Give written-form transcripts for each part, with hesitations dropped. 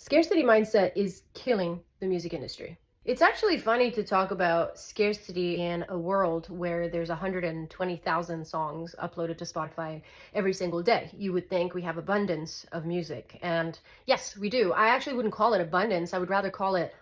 Scarcity mindset is killing the music industry. It's actually funny to talk about scarcity in a world where there's 120,000 songs uploaded to Spotify every single day. You would think we have abundance of music. And yes, we do. I actually wouldn't call it abundance. I would rather call it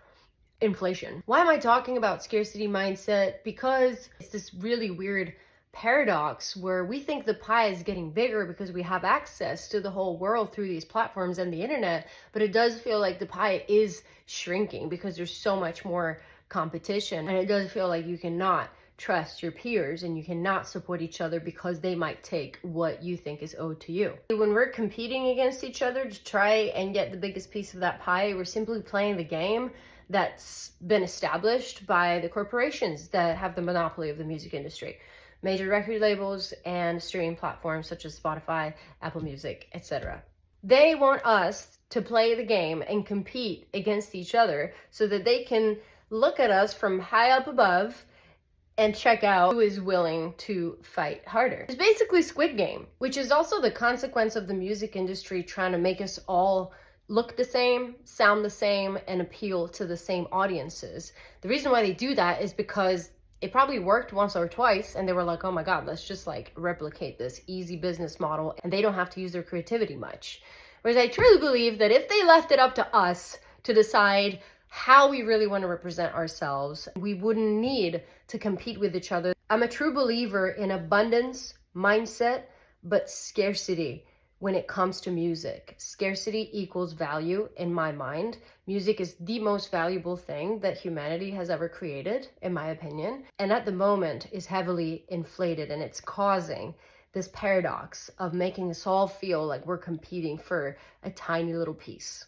inflation. Why am I talking about scarcity mindset? Because it's this really weird paradox where we think the pie is getting bigger because we have access to the whole world through these platforms and the internet, but it does feel like the pie is shrinking because there's so much more competition, and it does feel like you cannot trust your peers and you cannot support each other because they might take what you think is owed to you. When we're competing against each other to try and get the biggest piece of that pie, we're simply playing the game that's been established by the corporations that have the monopoly of the music industry. Major record labels and streaming platforms such as Spotify, Apple Music, etc. They want us to play the game and compete against each other so that they can look at us from high up above and check out who is willing to fight harder. It's basically Squid Game, which is also the consequence of the music industry trying to make us all look the same, sound the same, and appeal to the same audiences. The reason why they do that is because it probably worked once or twice and they were like, oh my God, let's just like replicate this easy business model and they don't have to use their creativity much. Whereas I truly believe that if they left it up to us to decide how we really want to represent ourselves, we wouldn't need to compete with each other. I'm a true believer in abundance mindset, but scarcity when it comes to music. Scarcity equals value in my mind. Music is the most valuable thing that humanity has ever created, in my opinion. And at the moment is heavily inflated, and it's causing this paradox of making us all feel like we're competing for a tiny little piece.